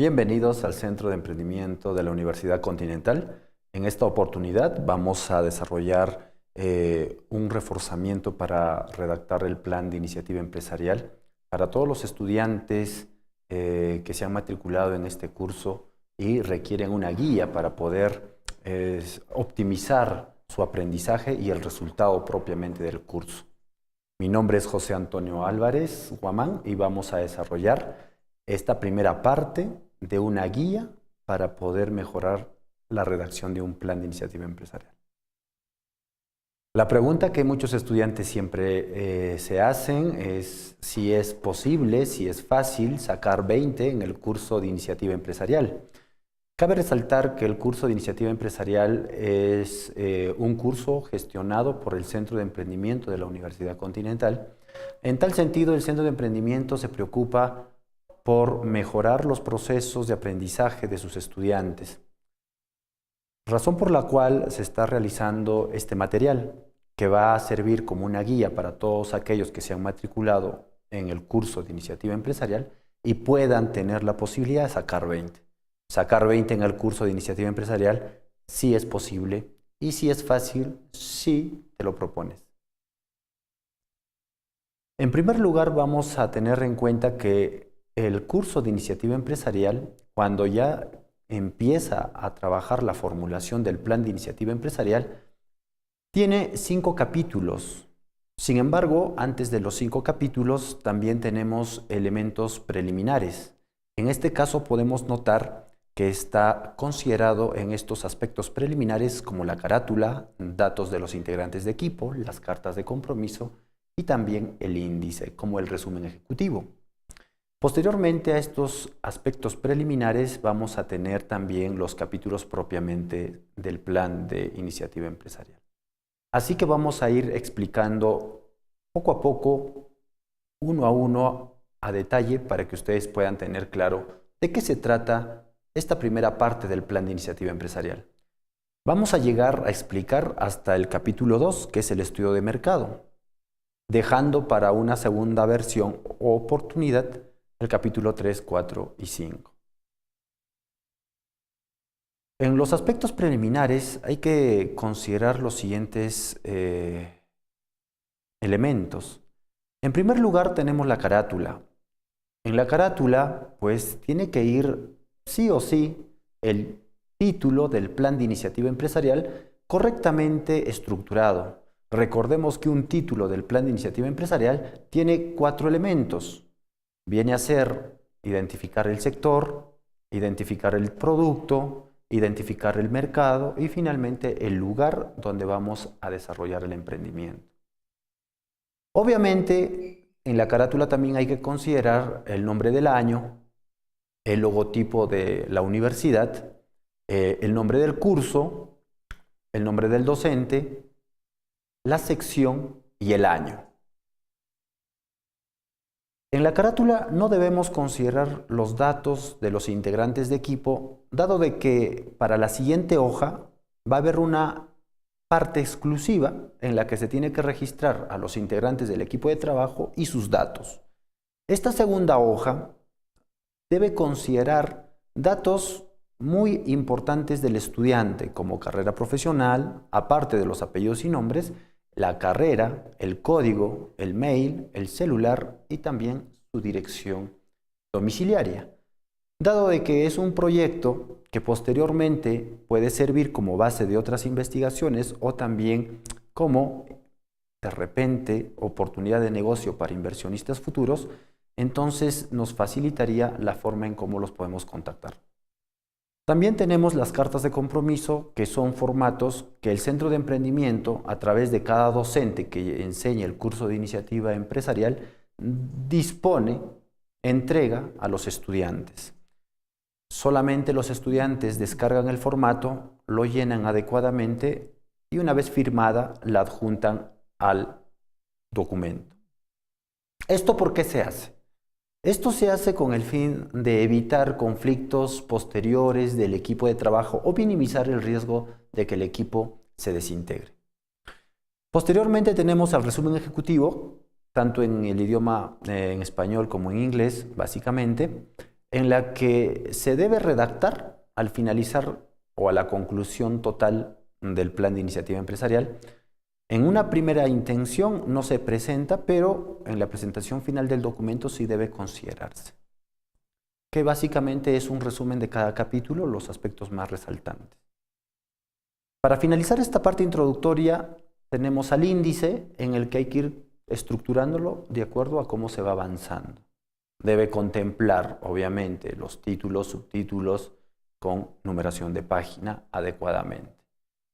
Bienvenidos al Centro de Emprendimiento de la Universidad Continental. En esta oportunidad vamos a desarrollar un reforzamiento para redactar el plan de iniciativa empresarial para todos los estudiantes que se han matriculado en este curso y requieren una guía para poder optimizar su aprendizaje y el resultado propiamente del curso. Mi nombre es José Antonio Álvarez Guamán y vamos a desarrollar esta primera parte de una guía para poder mejorar la redacción de un plan de iniciativa empresarial. La pregunta que muchos estudiantes siempre se hacen es si es posible, si es fácil sacar 20 en el curso de iniciativa empresarial. Cabe resaltar que el curso de iniciativa empresarial es un curso gestionado por el Centro de Emprendimiento de la Universidad Continental. En tal sentido, el Centro de Emprendimiento se preocupa por mejorar los procesos de aprendizaje de sus estudiantes. Razón por la cual se está realizando este material, que va a servir como una guía para todos aquellos que se han matriculado en el curso de iniciativa empresarial y puedan tener la posibilidad de sacar 20. Sacar 20 en el curso de iniciativa empresarial sí es posible y sí es fácil si te lo propones. En primer lugar, vamos a tener en cuenta que el curso de iniciativa empresarial, cuando ya empieza a trabajar la formulación del plan de iniciativa empresarial, tiene 5 capítulos. Sin embargo, antes de los 5 capítulos también tenemos elementos preliminares. En este caso podemos notar que está considerado en estos aspectos preliminares como la carátula, datos de los integrantes de equipo, las cartas de compromiso y también el índice, como el resumen ejecutivo. Posteriormente a estos aspectos preliminares vamos a tener también los capítulos propiamente del plan de iniciativa empresarial. Así que vamos a ir explicando poco a poco, uno a uno, a detalle, para que ustedes puedan tener claro de qué se trata esta primera parte del plan de iniciativa empresarial. Vamos a llegar a explicar hasta el capítulo 2, que es el estudio de mercado, dejando para una segunda versión o oportunidad el capítulo 3, 4 y 5. En los aspectos preliminares hay que considerar los siguientes elementos. En primer lugar tenemos la carátula. En la carátula, pues, tiene que ir sí o sí el título del plan de iniciativa empresarial correctamente estructurado. Recordemos que un título del plan de iniciativa empresarial tiene 4 elementos. Viene a ser identificar el sector, identificar el producto, identificar el mercado y finalmente el lugar donde vamos a desarrollar el emprendimiento. Obviamente, en la carátula también hay que considerar el nombre del año, el logotipo de la universidad, el nombre del curso, el nombre del docente, la sección y el año. En la carátula no debemos considerar los datos de los integrantes de equipo, dado de que para la siguiente hoja va a haber una parte exclusiva en la que se tiene que registrar a los integrantes del equipo de trabajo y sus datos. Esta segunda hoja debe considerar datos muy importantes del estudiante, como carrera profesional, aparte de los apellidos y nombres, la carrera, el código, el mail, el celular y también su dirección domiciliaria. Dado de que es un proyecto que posteriormente puede servir como base de otras investigaciones o también como, de repente, oportunidad de negocio para inversionistas futuros, entonces nos facilitaría la forma en cómo los podemos contactar. También tenemos las cartas de compromiso, que son formatos que el Centro de Emprendimiento, a través de cada docente que enseña el curso de iniciativa empresarial, dispone, entrega a los estudiantes. Solamente los estudiantes descargan el formato, lo llenan adecuadamente y una vez firmada la adjuntan al documento. ¿Esto por qué se hace? Esto se hace con el fin de evitar conflictos posteriores del equipo de trabajo o minimizar el riesgo de que el equipo se desintegre. Posteriormente tenemos el resumen ejecutivo, tanto en el idioma en español como en inglés, básicamente. en la que se debe redactar al finalizar o a la conclusión total del plan de iniciativa empresarial. En una primera intención no se presenta, pero en la presentación final del documento sí debe considerarse, que básicamente es un resumen de cada capítulo, los aspectos más resaltantes. Para finalizar esta parte introductoria, tenemos al índice en el que hay que ir estructurándolo de acuerdo a cómo se va avanzando. Debe contemplar, obviamente, los títulos, subtítulos con numeración de página adecuadamente.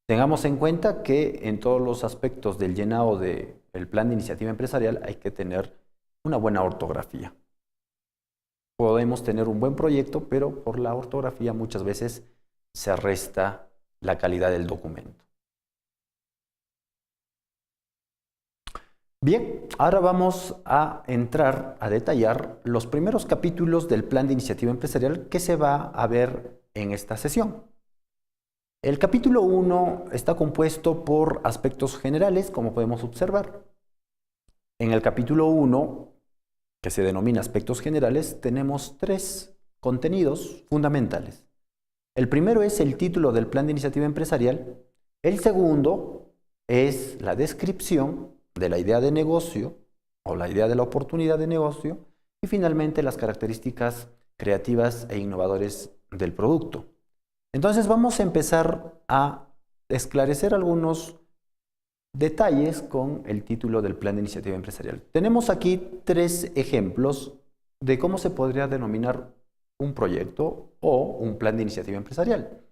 Tengamos en cuenta que en todos los aspectos del llenado del plan de iniciativa empresarial hay que tener una buena ortografía. Podemos tener un buen proyecto, pero por la ortografía muchas veces se resta la calidad del documento. Bien, ahora vamos a entrar a detallar los primeros capítulos del plan de iniciativa empresarial que se va a ver en esta sesión. El capítulo 1 está compuesto por aspectos generales, como podemos observar. En el capítulo 1, que se denomina aspectos generales, tenemos 3 contenidos fundamentales. El primero es el título del plan de iniciativa empresarial. El segundo es la descripción de la idea de negocio o la idea de la oportunidad de negocio. Y finalmente las características creativas e innovadoras del producto. Entonces vamos a empezar a esclarecer algunos detalles con el título del plan de iniciativa empresarial. Tenemos aquí 3 ejemplos de cómo se podría denominar un proyecto o un plan de iniciativa empresarial.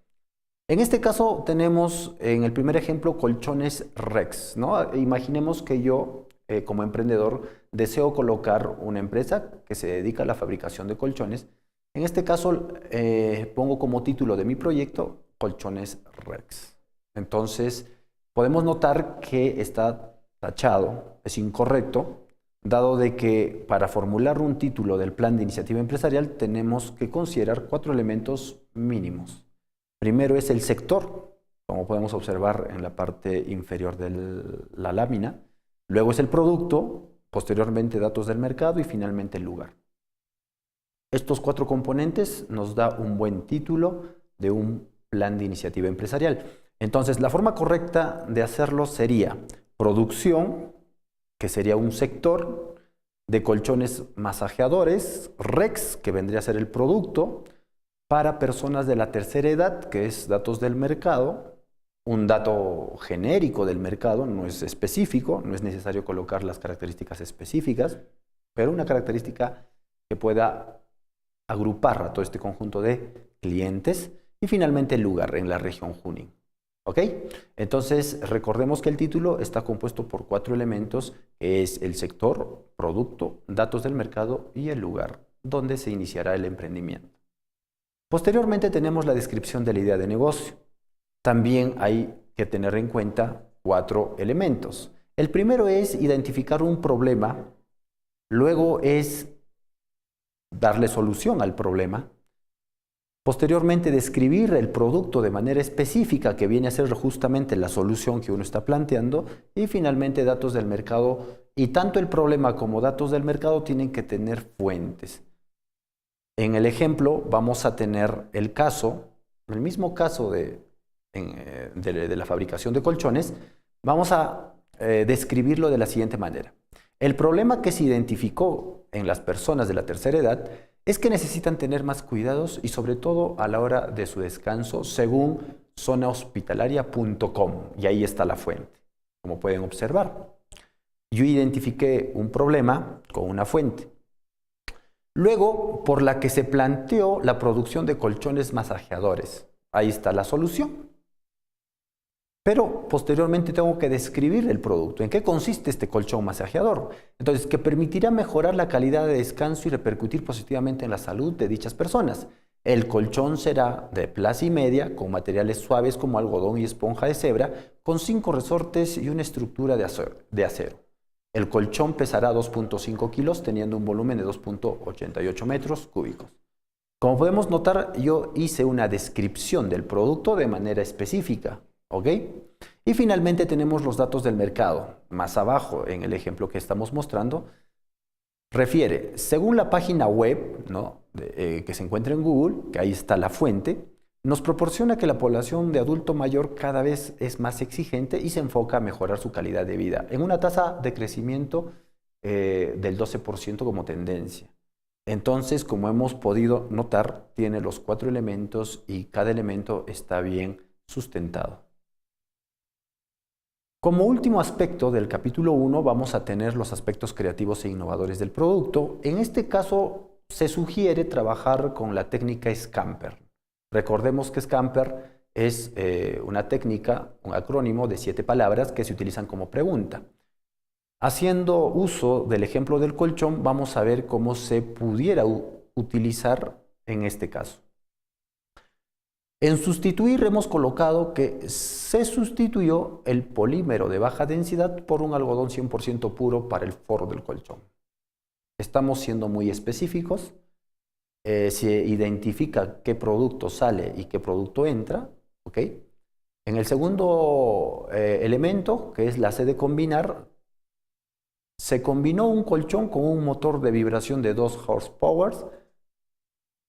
En este caso tenemos en el primer ejemplo colchones Rex, ¿no? Imaginemos que yo como emprendedor deseo colocar una empresa que se dedica a la fabricación de colchones. En este caso pongo como título de mi proyecto colchones Rex. Entonces podemos notar que está tachado, es incorrecto, dado de que para formular un título del plan de iniciativa empresarial tenemos que considerar 4 elementos mínimos. Primero es el sector, como podemos observar en la parte inferior de la lámina. Luego es el producto, posteriormente datos del mercado y finalmente el lugar. Estos 4 componentes nos da un buen título de un plan de iniciativa empresarial. Entonces, la forma correcta de hacerlo sería producción, que sería un sector, de colchones masajeadores, Rex, que vendría a ser el producto, para personas de la tercera edad, que es datos del mercado, un dato genérico del mercado, no es específico, no es necesario colocar las características específicas, pero una característica que pueda agrupar a todo este conjunto de clientes y finalmente el lugar en la región Junín. ¿Ok? Entonces recordemos que el título está compuesto por 4 elementos, que es el sector, producto, datos del mercado y el lugar donde se iniciará el emprendimiento. Posteriormente tenemos la descripción de la idea de negocio. También hay que tener en cuenta 4 elementos. El primero es identificar un problema, luego es darle solución al problema, posteriormente describir el producto de manera específica que viene a ser justamente la solución que uno está planteando y finalmente datos del mercado, y tanto el problema como datos del mercado tienen que tener fuentes. En el ejemplo vamos a tener el mismo caso de la fabricación de colchones. Vamos a describirlo de la siguiente manera. El problema que se identificó en las personas de la tercera edad es que necesitan tener más cuidados y sobre todo a la hora de su descanso, según zonahospitalaria.com, y ahí está la fuente, como pueden observar. Yo identifiqué un problema con una fuente. Luego, por la que se planteó la producción de colchones masajeadores. Ahí está la solución. Pero posteriormente tengo que describir el producto. ¿En qué consiste este colchón masajeador? Entonces, que permitirá mejorar la calidad de descanso y repercutir positivamente en la salud de dichas personas. El colchón será de plaza y media, con materiales suaves como algodón y esponja de cebra, con 5 resortes y una estructura de acero. El colchón pesará 2.5 kilos, teniendo un volumen de 2.88 metros cúbicos. Como podemos notar, yo hice una descripción del producto de manera específica. ¿Ok? Y finalmente tenemos los datos del mercado. Más abajo, en el ejemplo que estamos mostrando, refiere, según la página web, ¿no? Que se encuentra en Google, que ahí está la fuente, nos proporciona que la población de adulto mayor cada vez es más exigente y se enfoca a mejorar su calidad de vida, en una tasa de crecimiento del 12% como tendencia. Entonces, como hemos podido notar, tiene los 4 elementos y cada elemento está bien sustentado. Como último aspecto del capítulo 1 vamos a tener los aspectos creativos e innovadores del producto. En este caso se sugiere trabajar con la técnica Scamper. Recordemos que Scamper es una técnica, un acrónimo de 7 palabras que se utilizan como pregunta. Haciendo uso del ejemplo del colchón, vamos a ver cómo se pudiera utilizar en este caso. En sustituir hemos colocado que se sustituyó el polímero de baja densidad por un algodón 100% puro para el forro del colchón. Estamos siendo muy específicos. Se identifica qué producto sale y qué producto entra. ¿Ok? En el segundo elemento, que es la C de combinar, se combinó un colchón con un motor de vibración de 2 horsepower.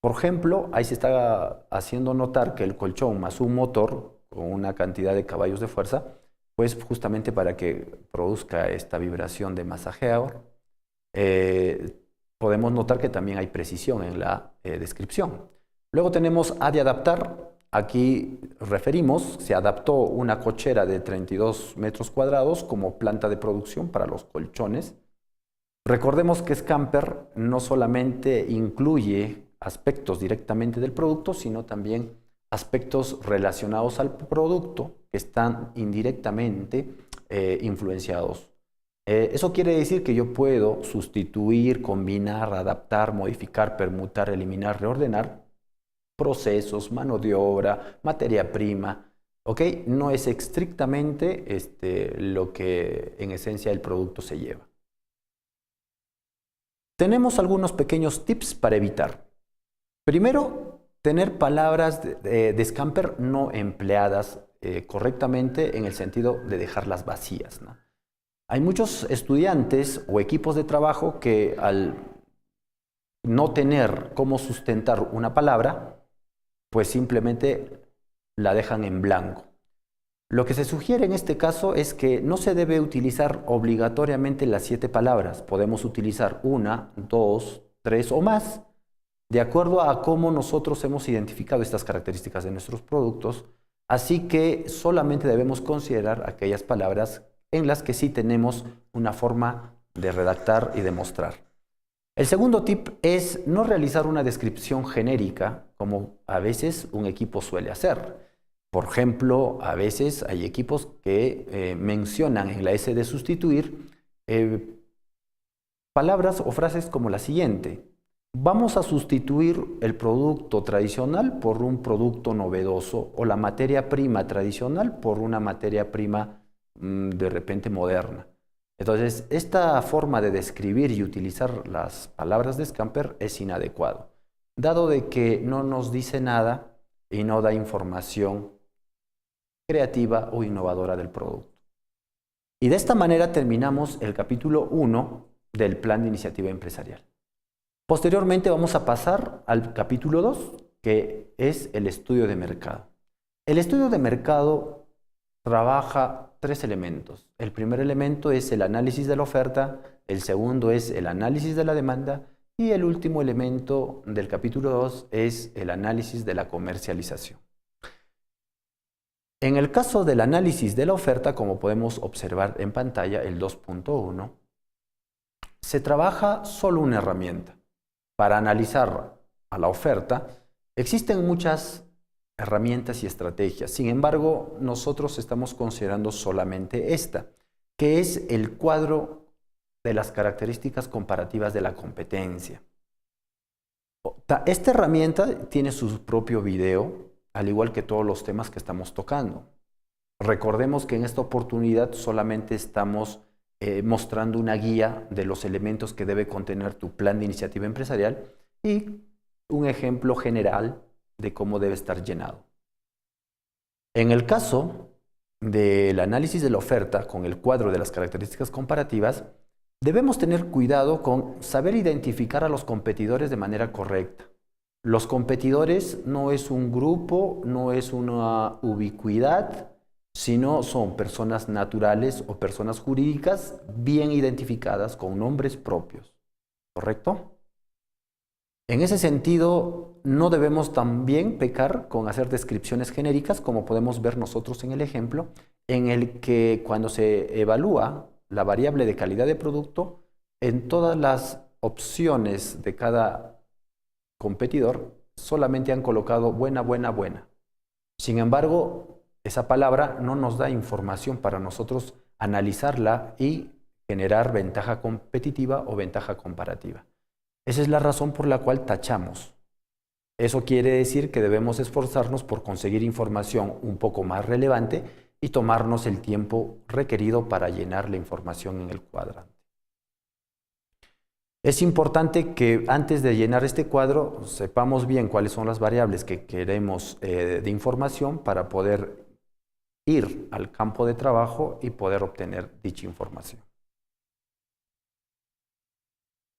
Por ejemplo, ahí se está haciendo notar que el colchón más un motor con una cantidad de caballos de fuerza, pues justamente para que produzca esta vibración de masajeo, podemos notar que también hay precisión en la descripción. Luego tenemos A de adaptar. Aquí referimos, se adaptó una cochera de 32 metros cuadrados como planta de producción para los colchones. Recordemos que Scamper no solamente incluye aspectos directamente del producto, sino también aspectos relacionados al producto que están indirectamente influenciados. Eso quiere decir que yo puedo sustituir, combinar, adaptar, modificar, permutar, eliminar, reordenar procesos, mano de obra, materia prima, ¿ok? No es estrictamente lo que en esencia el producto se lleva. Tenemos algunos pequeños tips para evitar. Primero, tener palabras de Scamper no empleadas correctamente en el sentido de dejarlas vacías, ¿no? Hay muchos estudiantes o equipos de trabajo que al no tener cómo sustentar una palabra, pues simplemente la dejan en blanco. Lo que se sugiere en este caso es que no se debe utilizar obligatoriamente las 7 palabras. Podemos utilizar 1, 2, 3 o más, de acuerdo a cómo nosotros hemos identificado estas características de nuestros productos. Así que solamente debemos considerar aquellas palabras en las que sí tenemos una forma de redactar y de mostrar. El segundo tip es no realizar una descripción genérica como a veces un equipo suele hacer. Por ejemplo, a veces hay equipos que mencionan en la S de sustituir palabras o frases como la siguiente. Vamos a sustituir el producto tradicional por un producto novedoso o la materia prima tradicional por una materia prima de repente moderna. Entonces, esta forma de describir y utilizar las palabras de Scamper es inadecuado, dado de que no nos dice nada y no da información creativa o innovadora del producto. Y de esta manera terminamos el capítulo 1 del Plan de Iniciativa Empresarial. Posteriormente vamos a pasar al capítulo 2, que es el estudio de mercado. El estudio de mercado trabaja 3 elementos. El primer elemento es el análisis de la oferta, el segundo es el análisis de la demanda y el último elemento del capítulo 2 es el análisis de la comercialización. En el caso del análisis de la oferta, como podemos observar en pantalla, el 2.1, se trabaja solo una herramienta. Para analizar a la oferta, existen muchas herramientas y estrategias. Sin embargo, nosotros estamos considerando solamente esta, que es el cuadro de las características comparativas de la competencia. Esta herramienta tiene su propio video, al igual que todos los temas que estamos tocando. Recordemos que en esta oportunidad solamente estamos mostrando una guía de los elementos que debe contener tu plan de iniciativa empresarial y un ejemplo general de cómo debe estar llenado. En el caso del análisis de la oferta con el cuadro de las características comparativas, Debemos tener cuidado con saber identificar a los competidores de manera correcta. Los competidores no es un grupo, no es una ubicuidad, sino son personas naturales o personas jurídicas bien identificadas con nombres propios. ¿Correcto? En ese sentido, no debemos también pecar con hacer descripciones genéricas, como podemos ver nosotros en el ejemplo, en el que cuando se evalúa la variable de calidad de producto, en todas las opciones de cada competidor solamente han colocado buena, buena, buena. Sin embargo, esa palabra no nos da información para nosotros analizarla y generar ventaja competitiva o ventaja comparativa. Esa es la razón por la cual tachamos. Eso quiere decir que debemos esforzarnos por conseguir información un poco más relevante y tomarnos el tiempo requerido para llenar la información en el cuadrante. Es importante que antes de llenar este cuadro sepamos bien cuáles son las variables que queremos de información para poder ir al campo de trabajo y poder obtener dicha información.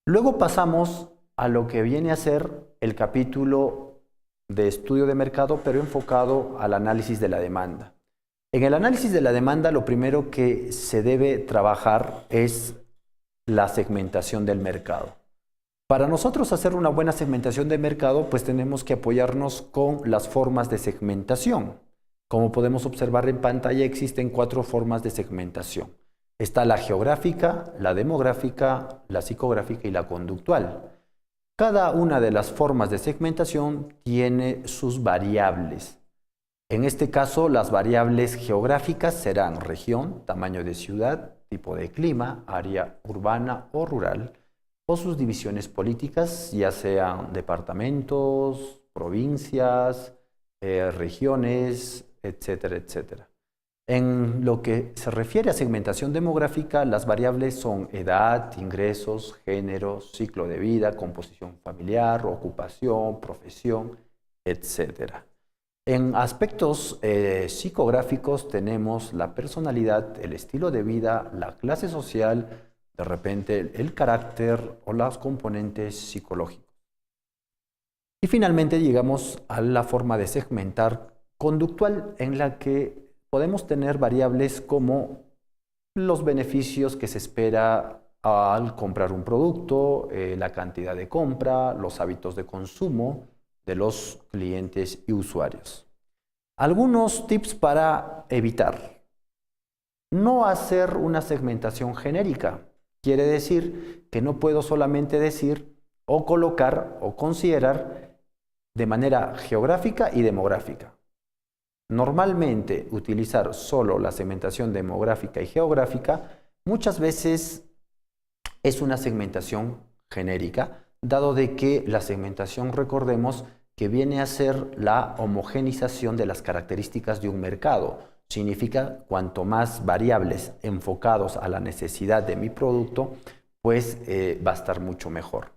Luego pasamos a lo que viene a ser el capítulo de estudio de mercado, pero enfocado al análisis de la demanda. En el análisis de la demanda, lo primero que se debe trabajar es la segmentación del mercado. Para nosotros hacer una buena segmentación de mercado, pues tenemos que apoyarnos con las formas de segmentación. Como podemos observar en pantalla, existen 4 formas de segmentación. Está la geográfica, la demográfica, la psicográfica y la conductual. Cada una de las formas de segmentación tiene sus variables. En este caso, las variables geográficas serán región, tamaño de ciudad, tipo de clima, área urbana o rural, o sus divisiones políticas, ya sean departamentos, provincias, regiones, etcétera, etcétera. En lo que se refiere a segmentación demográfica, las variables son edad, ingresos, género, ciclo de vida, composición familiar, ocupación, profesión, etcétera. En aspectos psicográficos tenemos la personalidad, el estilo de vida, la clase social, de repente el carácter o los componentes psicológicos. Y finalmente llegamos a la forma de segmentar conductual, en la que podemos tener variables como los beneficios que se espera al comprar un producto, la cantidad de compra, los hábitos de consumo de los clientes y usuarios. Algunos tips para evitar. No hacer una segmentación genérica. Quiere decir que no puedo solamente decir o colocar o considerar de manera geográfica y demográfica. Normalmente utilizar solo la segmentación demográfica y geográfica muchas veces es una segmentación genérica, dado de que la segmentación, recordemos, que viene a ser la homogenización de las características de un mercado. Significa cuanto más variables enfocados a la necesidad de mi producto, pues va a estar mucho mejor.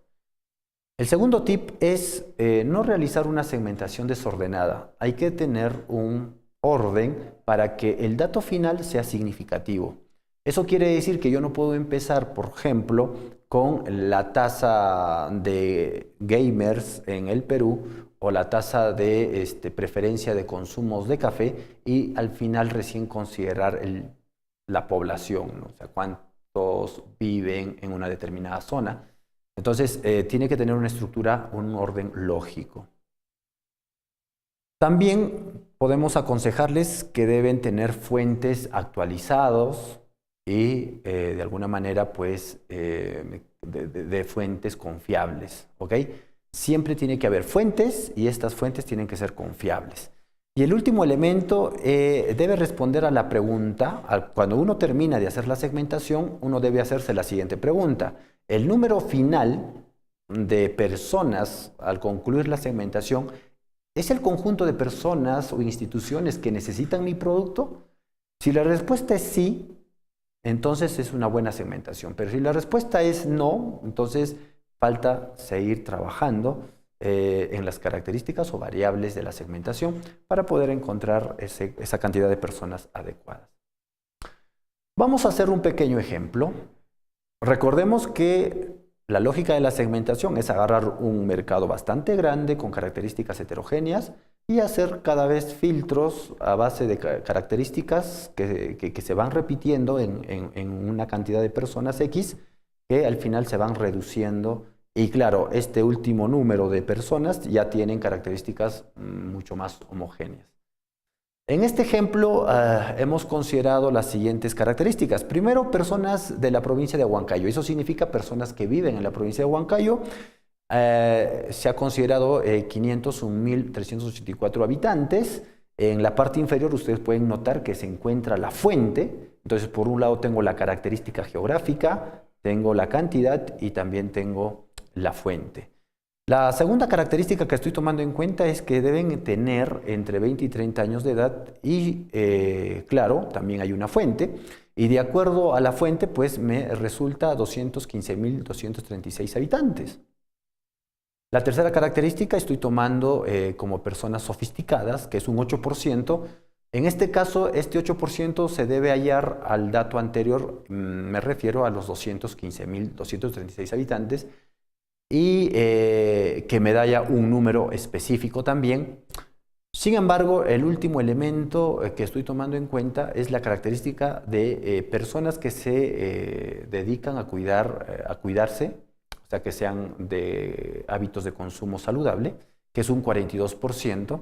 El segundo tip es no realizar una segmentación desordenada. Hay que tener un orden para que el dato final sea significativo. Eso quiere decir que yo no puedo empezar, por ejemplo, con la tasa de gamers en el Perú o la tasa de preferencia de consumos de café y al final recién considerar la población, ¿no? O sea, cuántos viven en una determinada zona. Entonces, tiene que tener una estructura, un orden lógico. También podemos aconsejarles que deben tener fuentes actualizados y de alguna manera, pues, de fuentes confiables, ¿ok? Siempre tiene que haber fuentes y estas fuentes tienen que ser confiables. Y el último elemento debe responder a la pregunta. Cuando uno termina de hacer la segmentación, uno debe hacerse la siguiente pregunta. El número final de personas al concluir la segmentación, ¿es el conjunto de personas o instituciones que necesitan mi producto? Si la respuesta es sí, entonces es una buena segmentación. Pero si la respuesta es no, entonces falta seguir trabajando en las características o variables de la segmentación para poder encontrar esa cantidad de personas adecuadas. Vamos a hacer un pequeño ejemplo. Recordemos que la lógica de la segmentación es agarrar un mercado bastante grande con características heterogéneas y hacer cada vez filtros a base de características que se van repitiendo en una cantidad de personas X que al final se van reduciendo. Y claro, este último número de personas ya tienen características mucho más homogéneas. En este ejemplo hemos considerado las siguientes características. Primero, personas de la provincia de Huancayo. Eso significa personas que viven en la provincia de Huancayo. Se ha considerado 501.384 habitantes. En la parte inferior ustedes pueden notar que se encuentra la fuente. Entonces, por un lado tengo la característica geográfica, tengo la cantidad y también tengo la fuente. La segunda característica que estoy tomando en cuenta es que deben tener entre 20 y 30 años de edad y, claro, también hay una fuente. Y de acuerdo a la fuente, pues me resulta 215.236 habitantes. La tercera característica estoy tomando como personas sofisticadas, que es un 8%. En este caso, este 8% se debe hallar al dato anterior, me refiero a los 215.236 habitantes, y que me da ya un número específico también. Sin embargo, el último elemento que estoy tomando en cuenta es la característica de personas que se dedican a cuidarse, o sea, que sean de hábitos de consumo saludable, que es un 42%,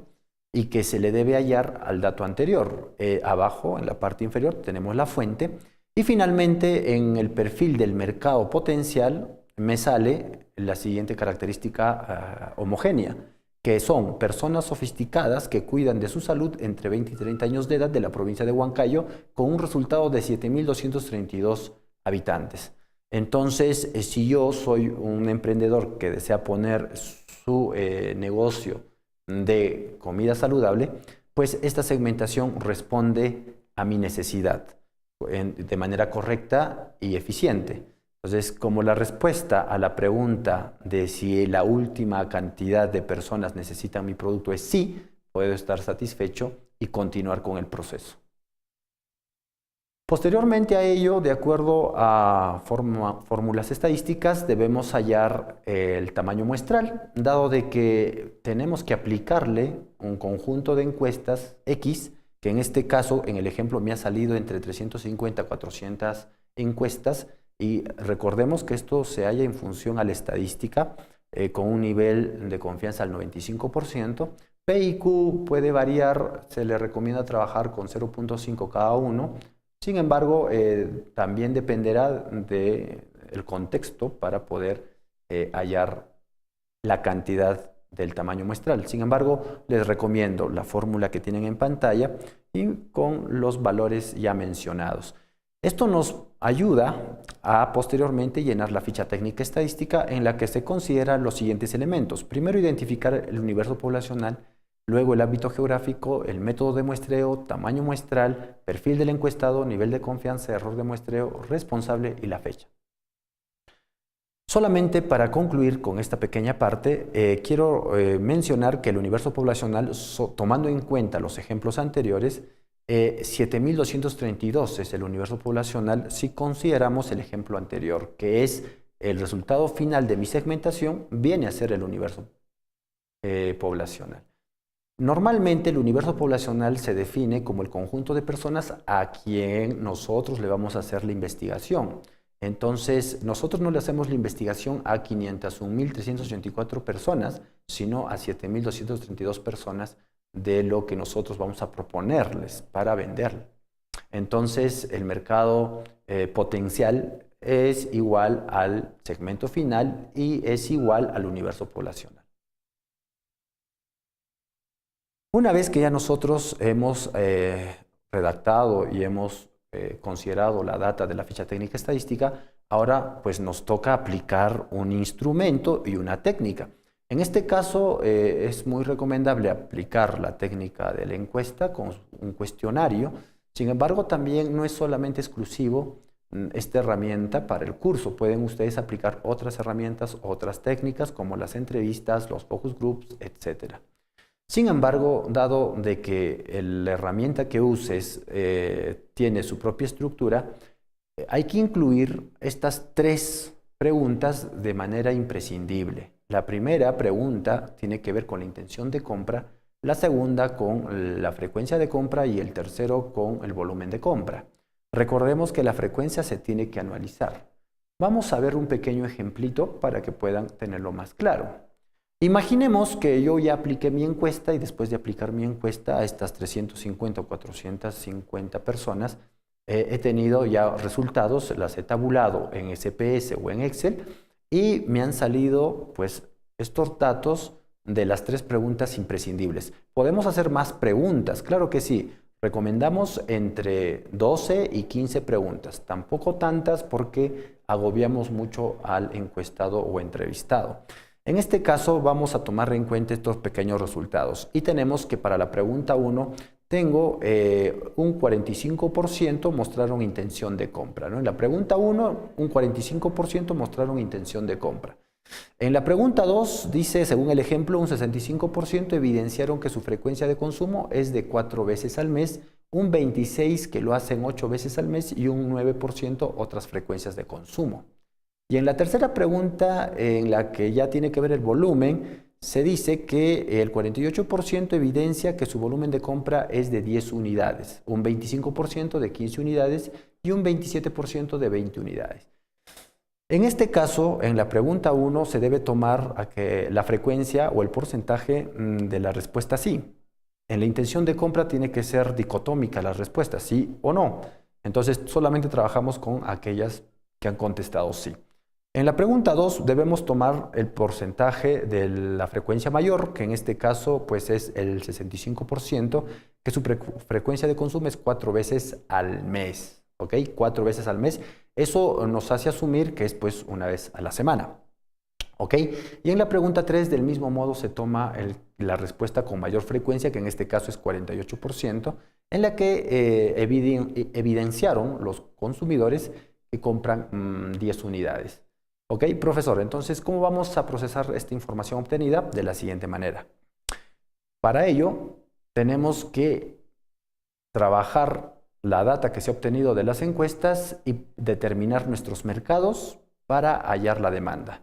y que se le debe hallar al dato anterior. Abajo, en la parte inferior, tenemos la fuente. Y finalmente, en el perfil del mercado potencial, me sale la siguiente característica homogénea, que son personas sofisticadas que cuidan de su salud entre 20 y 30 años de edad de la provincia de Huancayo, con un resultado de 7.232 habitantes. Entonces, si yo soy un emprendedor que desea poner su negocio de comida saludable, pues esta segmentación responde a mi necesidad de manera correcta y eficiente. Entonces, como la respuesta a la pregunta de si la última cantidad de personas necesitan mi producto es sí, puedo estar satisfecho y continuar con el proceso. Posteriormente a ello, de acuerdo a fórmulas estadísticas, debemos hallar el tamaño muestral, dado de que tenemos que aplicarle un conjunto de encuestas X, que en este caso, en el ejemplo, me ha salido entre 350 a 400 encuestas, y recordemos que esto se halla en función a la estadística con un nivel de confianza al 95%. P y Q puede variar, se le recomienda trabajar con 0.5 cada uno. Sin embargo, también dependerá del contexto para poder hallar la cantidad del tamaño muestral. Sin embargo, les recomiendo la fórmula que tienen en pantalla y con los valores ya mencionados. Esto nos ayuda a posteriormente llenar la ficha técnica estadística en la que se consideran los siguientes elementos. Primero, identificar el universo poblacional, luego el ámbito geográfico, el método de muestreo, tamaño muestral, perfil del encuestado, nivel de confianza, error de muestreo, responsable y la fecha. Solamente para concluir con esta pequeña parte, quiero mencionar que el universo poblacional, tomando en cuenta los ejemplos anteriores, 7.232 es el universo poblacional si consideramos el ejemplo anterior, que es el resultado final de mi segmentación, viene a ser el universo poblacional. Normalmente el universo poblacional se define como el conjunto de personas a quien nosotros le vamos a hacer la investigación. Entonces, nosotros no le hacemos la investigación a 501.384 personas, sino a 7.232 personas de lo que nosotros vamos a proponerles para vender. Entonces, el mercado potencial es igual al segmento final y es igual al universo poblacional. Una vez que ya nosotros hemos redactado y hemos considerado la data de la ficha técnica estadística, ahora pues nos toca aplicar un instrumento y una técnica. En este caso es muy recomendable aplicar la técnica de la encuesta con un cuestionario. Sin embargo, también no es solamente exclusivo esta herramienta para el curso. Pueden ustedes aplicar otras herramientas, otras técnicas como las entrevistas, los focus groups, etc. Sin embargo, dado de que la herramienta que uses tiene su propia estructura, hay que incluir estas tres preguntas de manera imprescindible. La primera pregunta tiene que ver con la intención de compra, la segunda con la frecuencia de compra y el tercero con el volumen de compra. Recordemos que la frecuencia se tiene que anualizar. Vamos a ver un pequeño ejemplito para que puedan tenerlo más claro. Imaginemos que yo ya apliqué mi encuesta y después de aplicar mi encuesta a estas 350 o 450 personas, he tenido ya resultados, las he tabulado en SPS o en Excel y me han salido pues estos datos de las tres preguntas imprescindibles. ¿Podemos hacer más preguntas? Claro que sí. Recomendamos entre 12 y 15 preguntas, tampoco tantas porque agobiamos mucho al encuestado o entrevistado. En este caso vamos a tomar en cuenta estos pequeños resultados y tenemos que para la pregunta 1 tengo un 45% mostraron intención de compra, ¿no? En la pregunta 1, un 45% mostraron intención de compra. En la pregunta 2 dice, según el ejemplo, un 65% evidenciaron que su frecuencia de consumo es de 4 veces al mes, un 26% que lo hacen 8 veces al mes y un 9% otras frecuencias de consumo. Y en la tercera pregunta, en la que ya tiene que ver el volumen, se dice que el 48% evidencia que su volumen de compra es de 10 unidades, un 25% de 15 unidades y un 27% de 20 unidades. En este caso, en la pregunta 1, se debe tomar a que la frecuencia o el porcentaje de la respuesta sí. En la intención de compra tiene que ser dicotómica la respuesta, sí o no. Entonces, solamente trabajamos con aquellas que han contestado sí. En la pregunta 2 debemos tomar el porcentaje de la frecuencia mayor, que en este caso pues es el 65%, que su frecuencia de consumo es 4 veces al mes, ¿ok? 4 veces al mes. Eso nos hace asumir que es pues una vez a la semana, ¿ok? Y en la pregunta 3 del mismo modo se toma la respuesta con mayor frecuencia, que en este caso es 48%, en la que evidenciaron los consumidores que compran 10 unidades. Ok, profesor, entonces, ¿cómo vamos a procesar esta información obtenida? De la siguiente manera. Para ello, tenemos que trabajar la data que se ha obtenido de las encuestas y determinar nuestros mercados para hallar la demanda.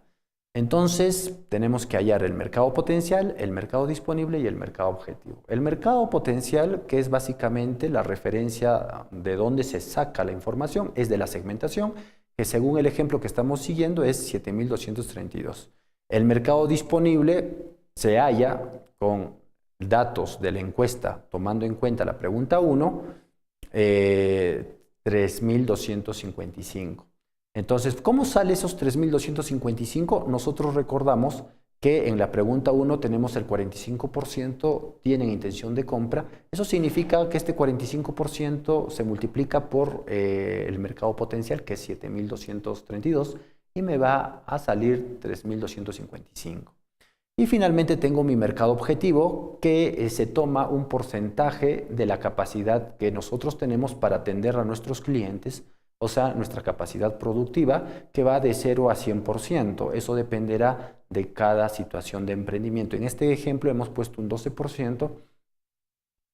Entonces, tenemos que hallar el mercado potencial, el mercado disponible y el mercado objetivo. El mercado potencial, que es básicamente la referencia de dónde se saca la información, es de la segmentación, que según el ejemplo que estamos siguiendo es 7.232. El mercado disponible se halla con datos de la encuesta, tomando en cuenta la pregunta 1, 3.255. Entonces, ¿cómo sale esos 3.255? Nosotros recordamos que en la pregunta 1 tenemos el 45% tienen intención de compra. Eso significa que este 45% se multiplica por el mercado potencial, que es 7.232, y me va a salir 3.255. Y finalmente tengo mi mercado objetivo, que se toma un porcentaje de la capacidad que nosotros tenemos para atender a nuestros clientes, o sea, nuestra capacidad productiva, que va de 0 a 100%. Eso dependerá de cada situación de emprendimiento. En este ejemplo hemos puesto un 12%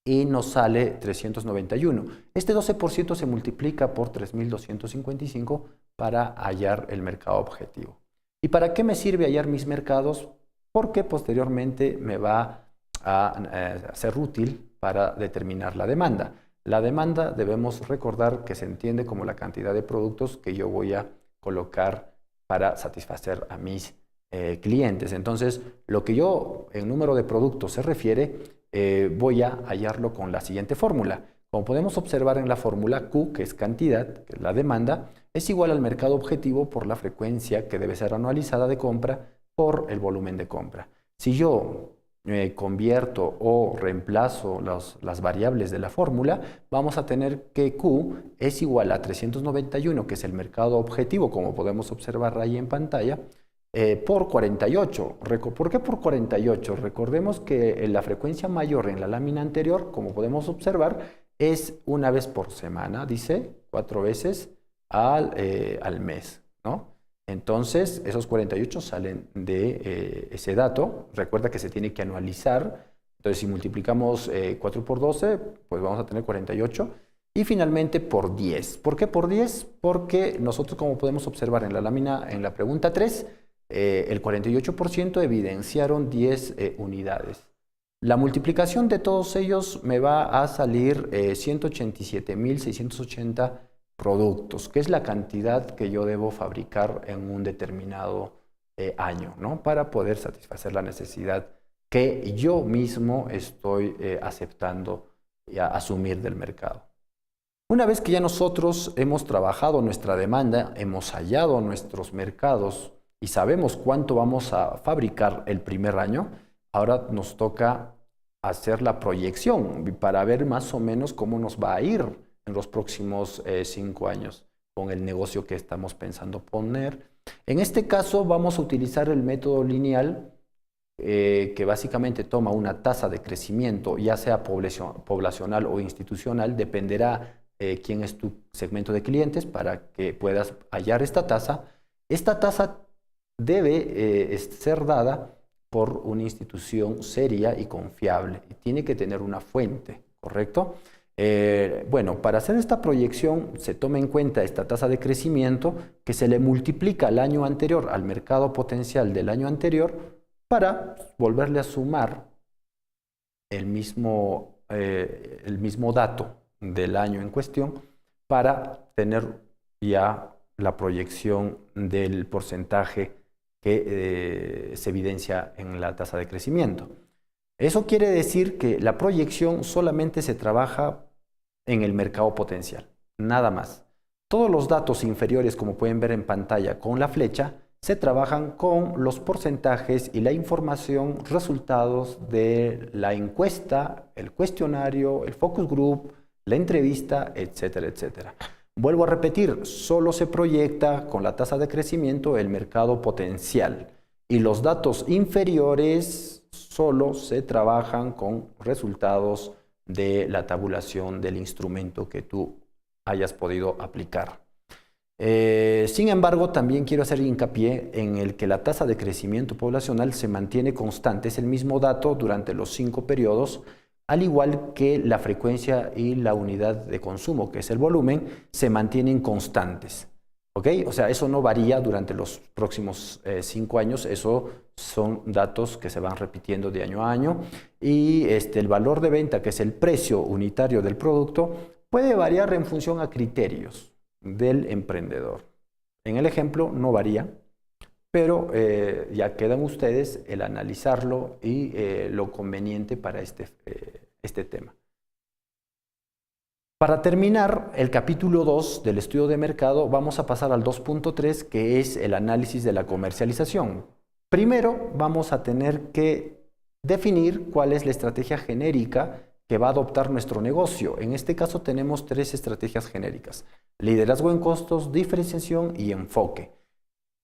y nos sale 391. Este 12% se multiplica por 3.255 para hallar el mercado objetivo. ¿Y para qué me sirve hallar mis mercados? Porque posteriormente me va a ser útil para determinar la demanda. La demanda debemos recordar que se entiende como la cantidad de productos que yo voy a colocar para satisfacer a mis clientes. Entonces, lo que yo en número de productos se refiere, voy a hallarlo con la siguiente fórmula. Como podemos observar en la fórmula, Q, que es cantidad, que es la demanda, es igual al mercado objetivo por la frecuencia que debe ser anualizada de compra por el volumen de compra. Si yo convierto o reemplazo las variables de la fórmula, vamos a tener que Q es igual a 391, que es el mercado objetivo, como podemos observar ahí en pantalla, por 48. ¿Por qué por 48? Recordemos que la frecuencia mayor en la lámina anterior, como podemos observar, es una vez por semana, dice 4 veces al mes, ¿no? Entonces, esos 48 salen de ese dato. Recuerda que se tiene que anualizar. Entonces, si multiplicamos 4 por 12, pues vamos a tener 48. Y finalmente por 10. ¿Por qué por 10? Porque nosotros, como podemos observar en la lámina, en la pregunta 3, el 48% evidenciaron 10 unidades. La multiplicación de todos ellos me va a salir 187.680 productos, que es la cantidad que yo debo fabricar en un determinado año, ¿no? Para poder satisfacer la necesidad que yo mismo estoy aceptando y asumir del mercado. Una vez que ya nosotros hemos trabajado nuestra demanda, hemos hallado nuestros mercados y sabemos cuánto vamos a fabricar el primer año, ahora nos toca hacer la proyección para ver más o menos cómo nos va a ir en los próximos 5 años con el negocio que estamos pensando poner. En este caso vamos a utilizar el método lineal que básicamente toma una tasa de crecimiento, ya sea poblacional o institucional, dependerá quién es tu segmento de clientes para que puedas hallar esta tasa. Esta tasa debe ser dada por una institución seria y confiable y tiene que tener una fuente, ¿correcto? Bueno, para hacer esta proyección se toma en cuenta esta tasa de crecimiento que se le multiplica al año anterior, al mercado potencial del año anterior, para volverle a sumar el mismo dato del año en cuestión para tener ya la proyección del porcentaje que se evidencia en la tasa de crecimiento. Eso quiere decir que la proyección solamente se trabaja en el mercado potencial, nada más. Todos los datos inferiores, como pueden ver en pantalla con la flecha, se trabajan con los porcentajes y la información resultados de la encuesta, el cuestionario, el focus group, la entrevista, etcétera, etcétera. Vuelvo a repetir, solo se proyecta con la tasa de crecimiento el mercado potencial y los datos inferiores solo se trabajan con resultados de la tabulación del instrumento que tú hayas podido aplicar. Sin embargo, también quiero hacer hincapié en el que la tasa de crecimiento poblacional se mantiene constante, es el mismo dato durante los 5 periodos, al igual que la frecuencia y la unidad de consumo, que es el volumen, se mantienen constantes. ¿Ok? O sea, eso no varía durante los próximos 5 años, eso son datos que se van repitiendo de año a año. Y el valor de venta, que es el precio unitario del producto, puede variar en función a criterios del emprendedor. En el ejemplo no varía, pero ya quedan ustedes el analizarlo y lo conveniente para este tema. Para terminar el capítulo 2 del estudio de mercado, vamos a pasar al 2.3, que es el análisis de la comercialización. Primero vamos a tener que definir cuál es la estrategia genérica que va a adoptar nuestro negocio. En este caso tenemos 3 estrategias genéricas: liderazgo en costos, diferenciación y enfoque.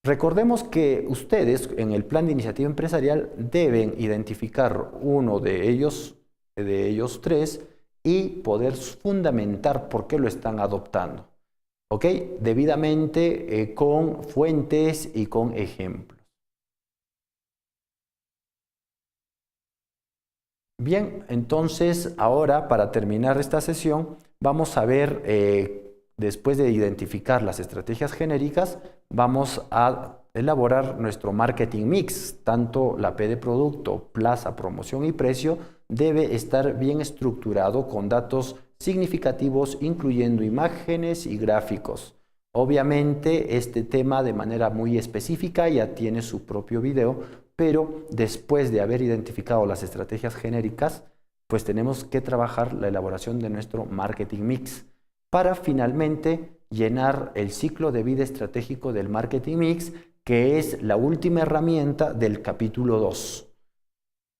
Recordemos que ustedes en el plan de iniciativa empresarial deben identificar uno de ellos 3 y poder fundamentar por qué lo están adoptando. ¿Ok? Debidamente con fuentes y con ejemplos. Bien, entonces ahora para terminar esta sesión vamos a ver, después de identificar las estrategias genéricas, vamos a elaborar nuestro marketing mix. Tanto la P de producto, plaza, promoción y precio debe estar bien estructurado con datos significativos, incluyendo imágenes y gráficos. Obviamente este tema de manera muy específica ya tiene su propio video, pero después de haber identificado las estrategias genéricas, pues tenemos que trabajar la elaboración de nuestro marketing mix para finalmente llenar el ciclo de vida estratégico del marketing mix, que es la última herramienta del capítulo 2.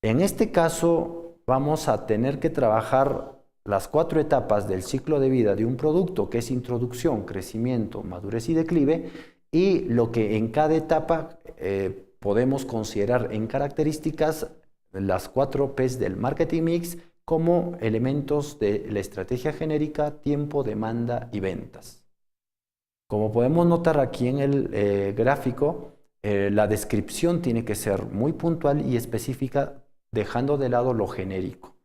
En este caso vamos a tener que trabajar las 4 etapas del ciclo de vida de un producto, que es introducción, crecimiento, madurez y declive, y lo que en cada etapa podemos considerar en características las 4 P's del marketing mix como elementos de la estrategia genérica: tiempo, demanda y ventas. Como podemos notar aquí en el gráfico, la descripción tiene que ser muy puntual y específica, dejando de lado lo genérico.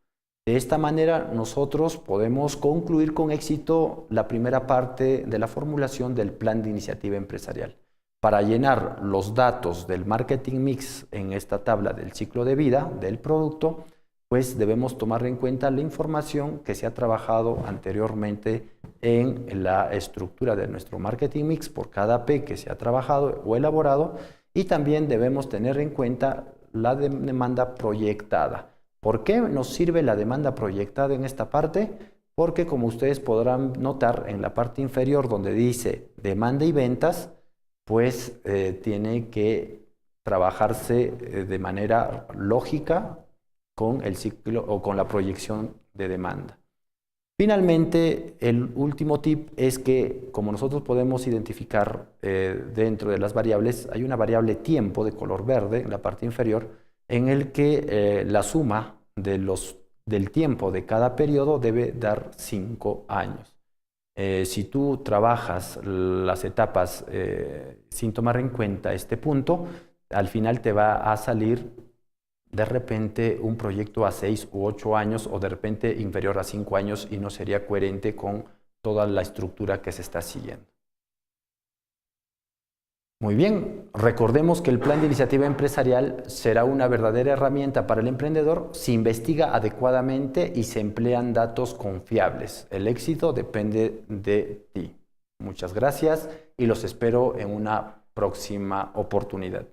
De esta manera nosotros podemos concluir con éxito la primera parte de la formulación del plan de iniciativa empresarial. Para llenar los datos del marketing mix en esta tabla del ciclo de vida del producto, pues debemos tomar en cuenta la información que se ha trabajado anteriormente en la estructura de nuestro marketing mix por cada P que se ha trabajado o elaborado, y también debemos tener en cuenta la demanda proyectada. ¿Por qué nos sirve la demanda proyectada en esta parte? Porque, como ustedes podrán notar en la parte inferior donde dice demanda y ventas, pues tiene que trabajarse de manera lógica con el ciclo o con la proyección de demanda. Finalmente, el último tip es que, como nosotros podemos identificar dentro de las variables, hay una variable tiempo de color verde en la parte inferior, en el que la suma del tiempo de cada periodo debe dar 5 años. Si tú trabajas las etapas sin tomar en cuenta este punto, al final te va a salir de repente un proyecto a 6 u 8 años o de repente inferior a 5 años, y no sería coherente con toda la estructura que se está siguiendo. Muy bien, recordemos que el plan de iniciativa empresarial será una verdadera herramienta para el emprendedor si investiga adecuadamente y se emplean datos confiables. El éxito depende de ti. Muchas gracias y los espero en una próxima oportunidad.